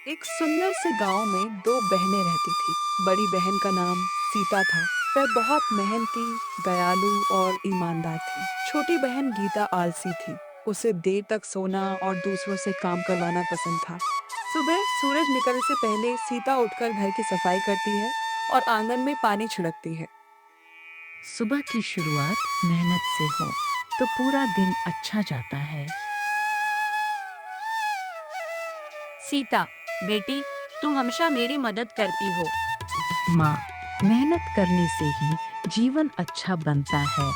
एक सुंदर से गांव में दो बहनें रहती थी। बड़ी बहन का नाम सीता था। वह बहुत मेहनती, दयालु और ईमानदार थी। छोटी बहन गीता आलसी थी। उसे देर तक सोना और दूसरों से काम करवाना पसंद था। सुबह सूरज निकलने से पहले सीता उठकर घर की सफाई करती है और आंगन में पानी छिड़कती है। सुबह की शुरुआत मेहनत से हो तो पूरा दिन अच्छा जाता है। सीता, बेटी, तुम हमेशा मेरी मदद करती हो। माँ, मेहनत करने से ही जीवन अच्छा बनता है।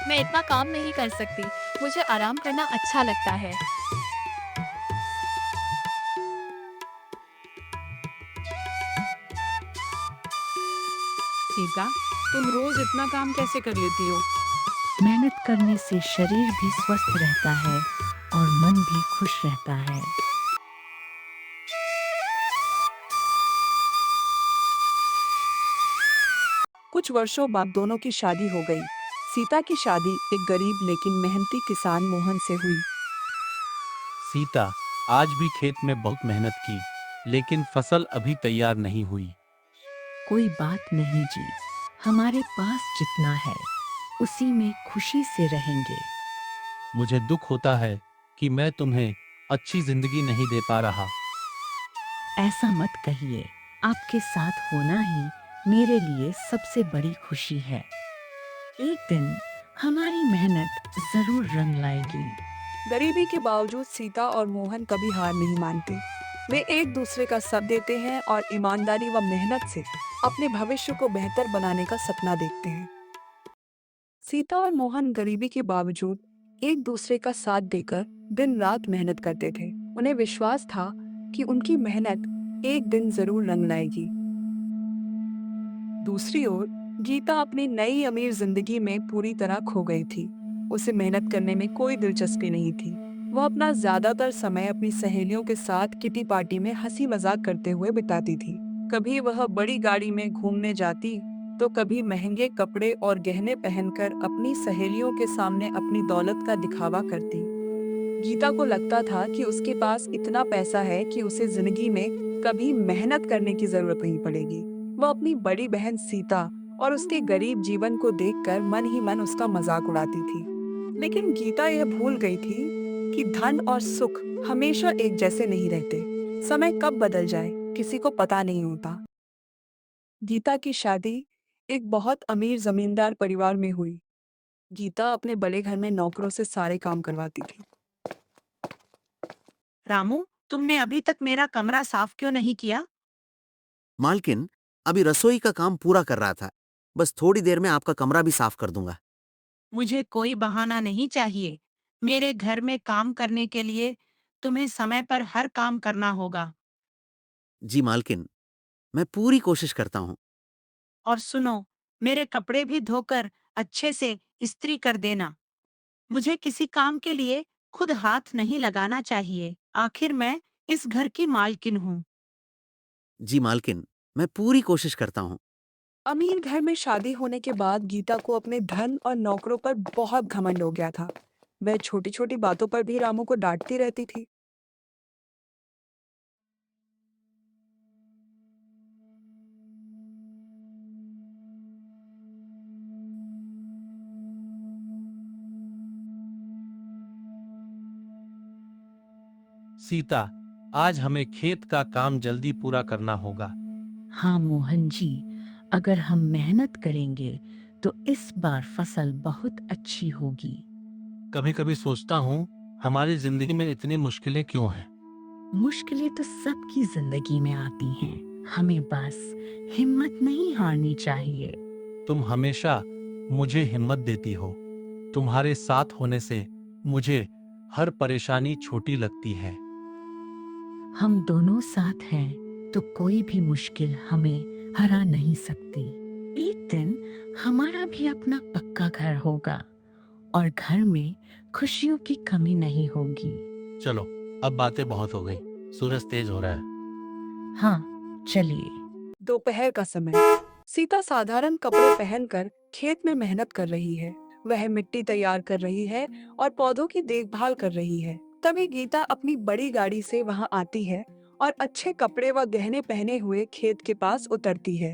मैं इतना काम नहीं कर सकती। मुझे आराम करना अच्छा लगता है। सीता, तुम रोज इतना काम कैसे कर लेती हो? मेहनत करने से शरीर भी स्वस्थ रहता है और मन भी खुश रहता है। कुछ वर्षों बाद दोनों की शादी हो गई। सीता की शादी एक गरीब लेकिन मेहनती किसान मोहन से हुई। सीता, आज भी खेत में बहुत मेहनत की, लेकिन फसल अभी तैयार नहीं हुई। कोई बात नहीं जी, हमारे पास जितना है उसी में खुशी से रहेंगे। मुझे दुख होता है कि मैं तुम्हें अच्छी जिंदगी नहीं दे पा रहा। ऐसा मत कहिए, आपके साथ होना ही मेरे लिए सबसे बड़ी खुशी है। एक दिन हमारी मेहनत जरूर रंग लाएगी। गरीबी के बावजूद सीता और मोहन कभी हार नहीं मानते। वे एक दूसरे का साथ देते हैं और ईमानदारी व मेहनत से अपने भविष्य को बेहतर बनाने का सपना देखते हैं। सीता और मोहन गरीबी के बावजूद एक दूसरे का साथ देकर दिन रात मेहनत करते थे। उन्हें विश्वास था कि उनकी मेहनत एक दिन जरूर रंग लाएगी। दूसरी ओर गीता अपनी नई अमीर जिंदगी में पूरी तरह खो गई थी। उसे मेहनत करने में कोई दिलचस्पी नहीं थी। वह अपना ज्यादातर समय अपनी सहेलियों के साथ किटी पार्टी में हंसी मजाक करते हुए बिताती थी। कभी वह बड़ी गाड़ी में घूमने जाती, तो कभी महंगे कपड़े और गहने पहनकर अपनी सहेलियों के सामने अपनी दौलत का दिखावा करती। गीता को लगता था कि उसके पास इतना पैसा है कि उसे जिंदगी में कभी मेहनत करने की जरूरत नहीं पड़ेगी। वह अपनी बड़ी बहन सीता और उसके गरीब जीवन को देखकर मन ही मन उसका मजाक उड़ाती थी। लेकिन गीता यह भूल गई थी कि धन और सुख हमेशा एक जैसे नहीं रहते। समय कब बदल जाए किसी को पता नहीं होता। गीता की शादी एक बहुत अमीर जमींदार परिवार में हुई। गीता अपने बड़े घर में नौकरों से सारे काम करवाती थी। रामू, तुमने अभी तक मेरा कमरा साफ क्यों नहीं किया? मालकिन, अभी रसोई का काम पूरा कर रहा था। बस थोड़ी देर में आपका कमरा भी साफ कर दूंगा। मुझे कोई बहाना नहीं चाहिए। मेरे घर में काम करने के लिए तुम्हें समय पर हर काम करना होगा। जी मालकिन, मैं पूरी कोशिश करता हूँ। और सुनो, मेरे कपड़े भी धोकर अच्छे से इस्त्री कर देना। मुझे किसी काम के लिए खुद हाथ नहीं लगाना चाहिए। आखिर मैं इस घर की मालकिन हूँ। जी मालकिन, मैं पूरी कोशिश करता हूँ। अमीर घर में शादी होने के बाद गीता को अपने धन और नौकरों पर बहुत घमंड हो गया था। वह छोटी छोटी बातों पर भी रामू को डांटती रहती थी। सीता, आज हमें खेत का काम जल्दी पूरा करना होगा। हाँ मोहन जी, अगर हम मेहनत करेंगे तो इस बार फसल बहुत अच्छी होगी। कभी कभी सोचता हूँ, हमारी जिंदगी में इतनी मुश्किलें क्यों हैं? मुश्किलें तो सबकी जिंदगी में आती हैं, हमें बस हिम्मत नहीं हारनी चाहिए। तुम हमेशा मुझे हिम्मत देती हो। तुम्हारे साथ होने से मुझे हर परेशानी छोटी लगती है। हम दोनों साथ हैं तो कोई भी मुश्किल हमें हरा नहीं सकती। एक दिन हमारा भी अपना पक्का घर होगा और घर में खुशियों की कमी नहीं होगी। चलो, अब बातें बहुत हो गई। सूरज तेज हो रहा है। हाँ, चलिए। दोपहर का समय। सीता साधारण कपड़े पहनकर खेत में मेहनत कर रही है। वह मिट्टी तैयार कर रही है और पौधों की देखभाल कर रही है। तभी गीता अपनी बड़ी गाड़ी से वहां आती है और अच्छे कपड़े व गहने पहने हुए खेत के पास उतरती है।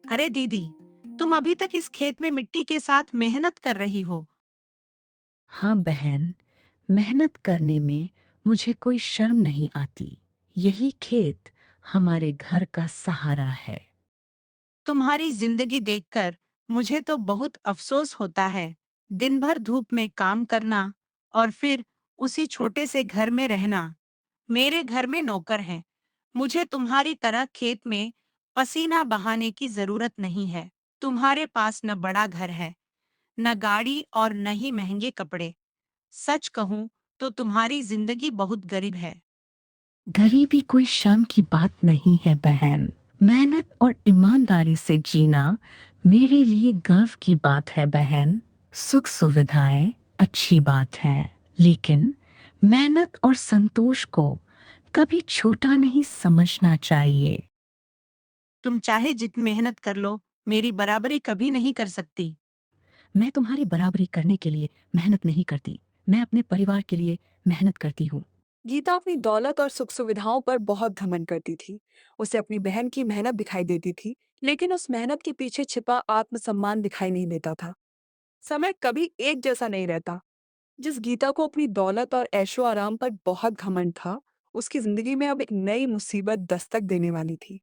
अरे दीदी, तुम अभी तक इस खेत में मिट्टी के साथ मेहनत कर रही हो। हाँ बहन, मेहनत करने में मुझे कोई शर्म नहीं आती। यही खेत हमारे घर का सहारा है। तुम्हारी जिंदगी देखकर मुझे तो बहुत अफसोस होता है। दिन भर धूप में काम करना और फिर उसी छोटे से घर में रहना। मेरे घर में नौकर हैं। मुझे तुम्हारी तरह खेत में पसीना बहाने की जरूरत नहीं है। तुम्हारे पास न बड़ा घर है, न गाड़ी और न ही महंगे कपड़े। सच कहूं तो तुम्हारी जिंदगी बहुत गरीब है। गरीबी कोई शर्म की बात नहीं है बहन। मेहनत और ईमानदारी से जीना मेरे लिए गर्व की बात है बहन। सुख सुविधाएं अच्छी बात है, लेकिन मेहनत और संतोष को कभी छोटा नहीं समझना चाहिए। तुम चाहे जितनी मेहनत कर लो, मेरी बराबरी कभी नहीं कर सकती। मैं तुम्हारी बराबरी करने के लिए मेहनत नहीं करती, मैं अपने परिवार के लिए मेहनत करती हूँ। गीता अपनी दौलत और सुख सुविधाओं पर बहुत घमंड करती थी। उसे अपनी बहन की मेहनत दिखाई देती थी, लेकिन उस मेहनत के पीछे छिपा आत्मसम्मान दिखाई नहीं देता था। समय कभी एक जैसा नहीं रहता। जिस गीता को अपनी दौलत और ऐशो आराम पर बहुत घमंड था, उसकी जिंदगी में अब एक नई मुसीबत दस्तक देने वाली थी।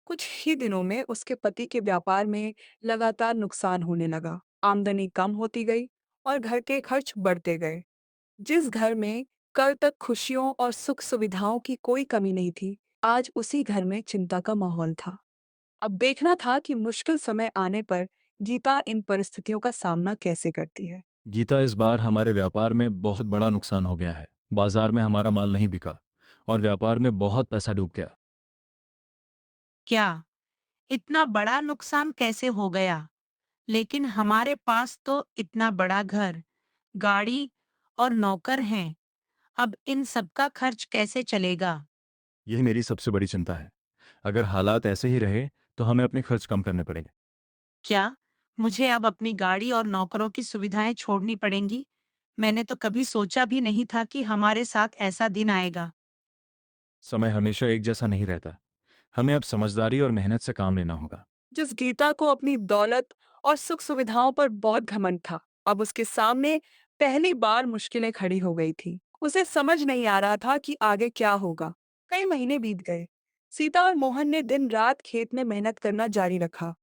कुछ ही दिनों में उसके पति के व्यापार में लगातार नुकसान होने लगा। आमदनी कम होती गई और घर के खर्च बढ़ते गए। जिस घर में कल तक खुशियों और सुख सुविधाओं की कोई कमी नहीं थी, आज उसी घर में चिंता का माहौल था। अब देखना था कि मुश्किल समय आने पर गीता इन परिस्थितियों का सामना कैसे करती है। गीता, इस बार हमारे व्यापार में बहुत बड़ा नुकसान हो गया है। बाजार में हमारा माल नहीं बिका और व्यापार में बहुत पैसा डूब गया। क्या इतना बड़ा नुकसान कैसे हो गया? लेकिन हमारे पास तो इतना बड़ा घर, गाड़ी और नौकर हैं। अब इन सबका खर्च कैसे चलेगा? यही मेरी सबसे बड़ी चिंता है। अगर हालात ऐसे ही रहे तो हमें अपने खर्च कम करने पड़ेंगे। क्या मुझे अब अपनी गाड़ी और नौकरों की सुविधाएं छोड़नी पड़ेंगी? मैंने तो कभी सोचा भी नहीं था कि हमारे साथ ऐसा दिन आएगा। समय हमेशा एक जैसा नहीं रहता। हमें अब समझदारी और मेहनत से काम लेना होगा। जिस गीता को अपनी दौलत और सुख सुविधाओं पर बहुत घमंड था, अब उसके सामने पहली बार मुश्किलें खड़ी हो गई थी। उसे समझ नहीं आ रहा था कि आगे क्या होगा। कई महीने बीत गए। सीता और मोहन ने दिन रात खेत में मेहनत करना जारी रखा।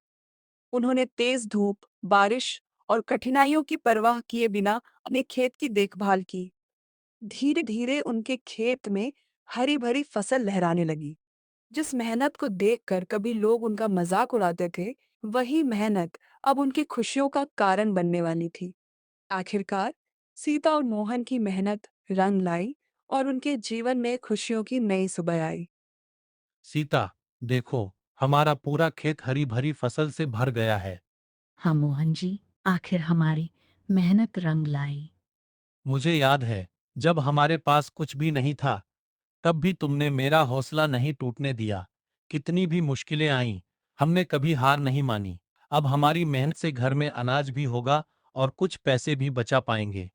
उन्होंने तेज धूप, बारिश और कठिनाइयों की परवाह किए बिना अपने खेत की देखभाल की। धीरे धीरे उनके खेत में हरी भरी फसल लहराने लगी। जिस मेहनत को देखकर कभी लोग उनका मजाक उड़ाते थे, वही मेहनत अब उनकी खुशियों का कारण बनने वाली थी। आखिरकार सीता और मोहन की मेहनत रंग लाई और उनके जीवन में खुशियों की नई सुबह आई। सीता, देखो, हमारा पूरा खेत हरी भरी फसल से भर गया है। हाँ मोहन जी, आखिर हमारी मेहनत रंग लाई। मुझे याद है, जब हमारे पास कुछ भी नहीं था, तब भी तुमने मेरा हौसला नहीं टूटने दिया। कितनी भी मुश्किलें आईं, हमने कभी हार नहीं मानी। अब हमारी मेहनत से घर में अनाज भी होगा और कुछ पैसे भी बचा पाएंगे।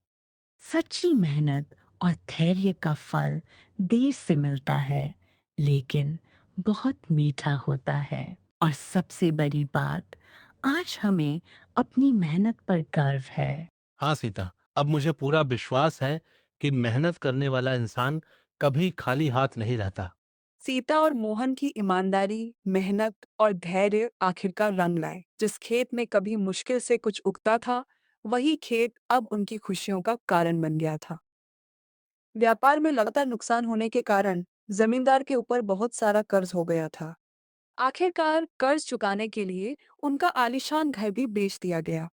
सच्ची मेहनत और धैर्य का फल देर से मिलता है, लेकिन बहुत मीठा होता है। और सबसे बड़ी बात, आज हमें अपनी मेहनत पर गर्व है। हाँ सीता, अब मुझे पूरा विश्वास है कि मेहनत करने वाला इंसान कभी खाली हाथ नहीं रहता। सीता और मोहन की ईमानदारी, मेहनत और धैर्य आखिरकार रंग लाए। जिस खेत में कभी मुश्किल से कुछ उगता था, वही खेत अब उनकी खुशियों का कारण बन गया था। व्यापार में लगातार नुकसान होने के कारण जमींदार के ऊपर बहुत सारा कर्ज हो गया था। आखिरकार कर्ज चुकाने के लिए उनका आलीशान घर भी बेच दिया गया।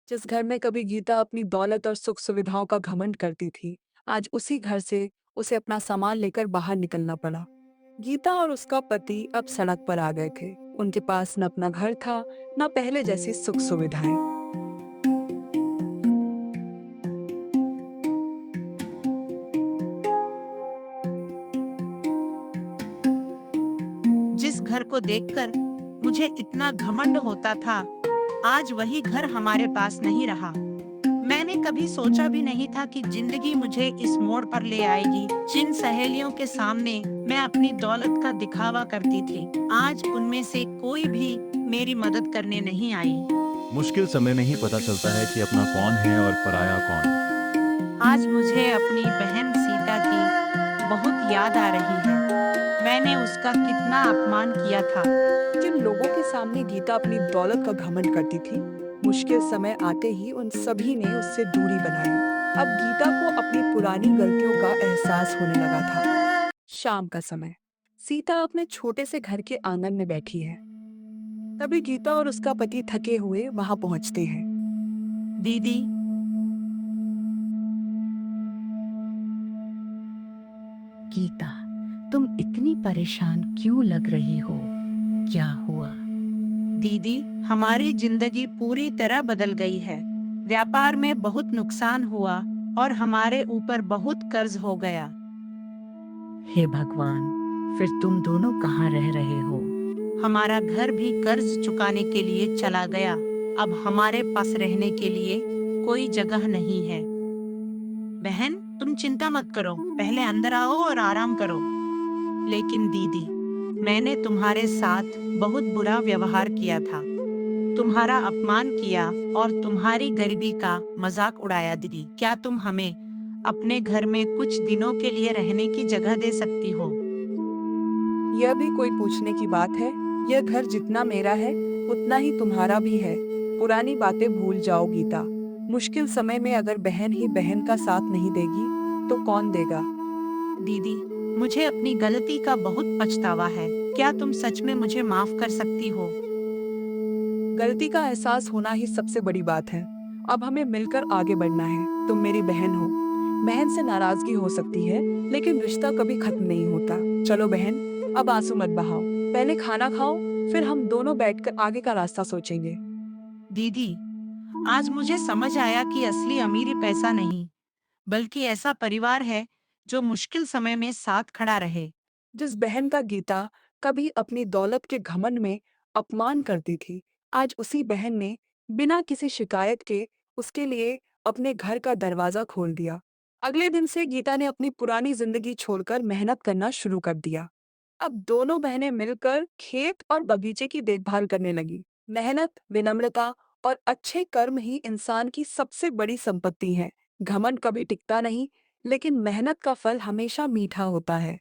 जिस घर में कभी गीता अपनी दौलत और सुख सुविधाओं का घमंड करती थी, आज उसी घर से उसे अपना सामान लेकर बाहर निकलना पड़ा। गीता और उसका पति अब सड़क पर आ गए थे। उनके पास न अपना घर था, न पहले जैसी सुख सुविधाएं। जिस घर को देखकर मुझे इतना घमंड होता था, आज वही घर हमारे पास नहीं रहा। मैंने कभी सोचा भी नहीं था कि जिंदगी मुझे इस मोड़ पर ले आएगी। जिन सहेलियों के सामने मैं अपनी दौलत का दिखावा करती थी, आज उनमें से कोई भी मेरी मदद करने नहीं आई। मुश्किल समय में ही पता चलता है कि अपना कौन है और पराया कौन। आज मुझे अपनी बहन सीता की बहुत याद आ रही है। मैंने उसका कितना अपमान किया था। जिन लोगों के सामने गीता अपनी दौलत का घमंड करती थी, मुश्किल समय आते ही उन सभी ने उससे दूरी बनाई। अब गीता को अपनी पुरानी गलतियों का एहसास होने लगा था। शाम का समय, सीता अपने छोटे से घर के आंगन में बैठी है। तभी गीता और उसका पति थके हुए वहां पहुंचते हैं। दीदी, गीता, तुम इतनी परेशान क्यों लग रही हो? क्या हुआ? दीदी, हमारी जिंदगी पूरी तरह बदल गई है। व्यापार में बहुत नुकसान हुआ और हमारे ऊपर बहुत कर्ज हो गया। हे भगवान, फिर तुम दोनों कहाँ रह रहे हो? हमारा घर भी कर्ज चुकाने के लिए चला गया। अब हमारे पास रहने के लिए कोई जगह नहीं है। बहन, तुम चिंता मत करो, पहले अंदर आओ और आराम करो। लेकिन दीदी, मैंने तुम्हारे साथ बहुत बुरा व्यवहार किया था। तुम्हारा अपमान किया और तुम्हारी गरीबी का मजाक उड़ाया। दीदी, क्या तुम हमें अपने घर में कुछ दिनों के लिए रहने की जगह दे सकती हो? यह भी कोई पूछने की बात है? यह घर जितना मेरा है उतना ही तुम्हारा भी है। पुरानी बातें भूल जाओ गीता। मुश्किल समय में अगर बहन ही बहन का साथ नहीं देगी तो कौन देगा? दीदी, मुझे अपनी गलती का बहुत पछतावा है। क्या तुम सच में मुझे माफ कर सकती हो? गलती का एहसास होना ही सबसे बड़ी बात है। अब हमें मिलकर आगे बढ़ना है। तुम मेरी बहन हो। बहन से नाराजगी हो सकती है, लेकिन रिश्ता कभी खत्म नहीं होता। चलो बहन, अब आंसू मत बहाओ। पहले खाना खाओ, फिर हम दोनों बैठकर आगे का रास्ता सोचेंगे। दीदी, आज मुझे समझ आया कि असली अमीरी पैसा नहीं, बल्कि ऐसा परिवार है जो मुश्किल समय में साथ खड़ा रहे। जिस बहन का गीता कभी अपनी दौलत के घमंड में अपमान करती थी, आज उसी बहन ने बिना किसी शिकायत के उसके लिए अपने घर का दरवाजा खोल दिया। अगले दिन से गीता ने अपनी पुरानी जिंदगी छोड़कर मेहनत करना शुरू कर दिया। अब दोनों बहनें मिलकर खेत और बगीचे की देखभाल करने लगी। मेहनत, विनम्रता और अच्छे कर्म ही इंसान की सबसे बड़ी संपत्ति है। घमंड कभी टिकता नहीं, लेकिन मेहनत का फल हमेशा मीठा होता है।